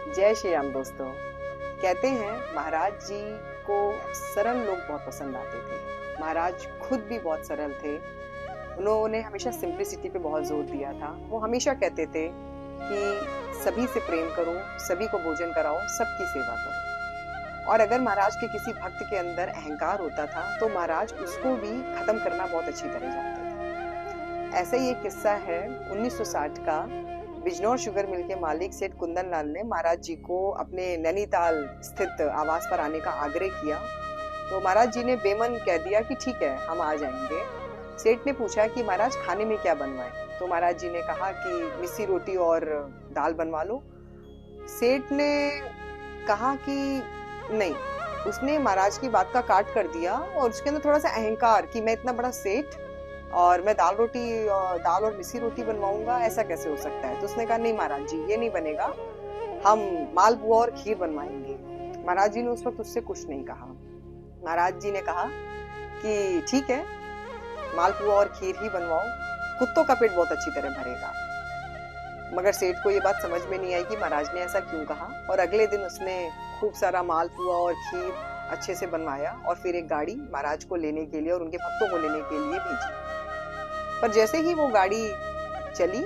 जय श्री राम दोस्तों। कहते हैं महाराज जी को सरल लोग बहुत पसंद आते थे। महाराज खुद भी बहुत सरल थे। उन्होंने हमेशा सिंप्लिसिटी पे बहुत जोर दिया था। वो हमेशा कहते थे कि सभी से प्रेम करो, सभी को भोजन कराओ, सबकी सेवा करो। और अगर महाराज के किसी भक्त के अंदर अहंकार होता था तो महाराज उसको भी खत्म करना बहुत अच्छी तरह जानते थे। ऐसा ही एक किस्सा है 1960 का। बिजनौर शुगर मिल के मालिक सेठ कुंदन लाल ने महाराज जी को अपने नैनीताल स्थित आवास पर आने का आग्रह किया। तो महाराज जी ने बेमन कह दिया कि ठीक है, हम आ जाएंगे। सेठ ने पूछा कि महाराज खाने में क्या बनवाएं? तो महाराज जी ने कहा कि मिस्सी रोटी और दाल बनवा लो। सेठ ने कहा कि नहीं। उसने महाराज की बात का काट कर दिया और उसके अंदर थोड़ा सा अहंकार कि मैं इतना बड़ा सेठ और मैं दाल और मिस्सी रोटी बनवाऊंगा, ऐसा कैसे हो सकता है? तो उसने कहा नहीं महाराज जी, ये नहीं बनेगा, हम मालपुआ और खीर बनवाएंगे। महाराज जी ने उस वक्त उससे कुछ नहीं कहा। महाराज जी ने कहा कि ठीक है, मालपुआ और खीर ही बनवाओ, कुत्तों का पेट बहुत अच्छी तरह भरेगा। मगर सेठ को ये बात समझ में नहीं आई कि महाराज ने ऐसा क्यों कहा। और अगले दिन उसने खूब सारा मालपुआ और खीर अच्छे से बनवाया और फिर एक गाड़ी महाराज को लेने के लिए और उनके भक्तों को लेने के लिए भेजी। पर जैसे ही वो गाड़ी चली,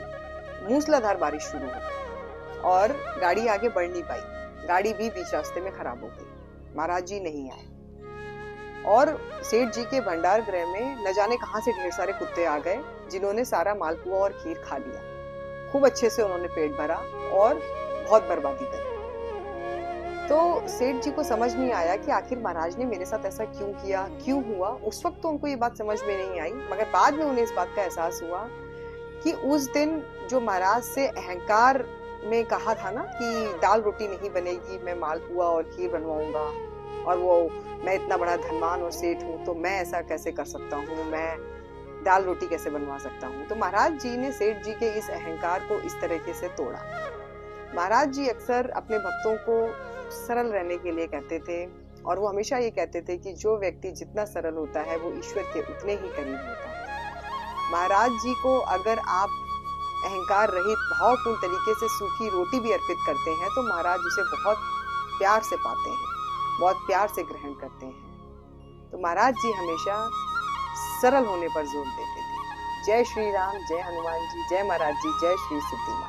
मूसलाधार बारिश शुरू हो गई और गाड़ी आगे बढ़ नहीं पाई। गाड़ी भी बीच रास्ते में खराब हो गई। महाराज जी नहीं आए और सेठ जी के भंडार गृह में न जाने कहां से ढेर सारे कुत्ते आ गए, जिन्होंने सारा मालपुआ और खीर खा लिया। खूब अच्छे से उन्होंने पेट भरा और बहुत बर्बादी करी। तो सेठ जी को समझ नहीं आया कि आखिर महाराज ने मेरे साथ ऐसा क्यों किया, क्यों हुआ। उस वक्त तो उनको ये बात समझ में नहीं आई, मगर बाद में उन्हें इस बात का एहसास हुआ कि उस दिन जो महाराज से अहंकार में कहा था ना कि दाल रोटी नहीं बनेगी, मैं मालपुआ और खीर बनवाऊंगा, और वो मैं इतना बड़ा धनवान और सेठ हूँ तो मैं ऐसा कैसे कर सकता हूँ, मैं दाल रोटी कैसे बनवा सकता हूँ। तो महाराज जी ने सेठ जी के इस अहंकार को इस तरीके से तोड़ा। महाराज जी अक्सर अपने भक्तों को सरल रहने के लिए कहते थे और वो हमेशा ये कहते थे कि जो व्यक्ति जितना सरल होता है वो ईश्वर के उतने ही करीब होता है। महाराज जी को अगर आप अहंकार रहित भावपूर्ण तरीके से सूखी रोटी भी अर्पित करते हैं तो महाराज उसे बहुत प्यार से पाते हैं, बहुत प्यार से ग्रहण करते हैं। तो महाराज जी हमेशा सरल होने पर जोर देते थे। जय श्री राम, जय हनुमान जी, जय महाराज जी, जय श्री सिद्धि।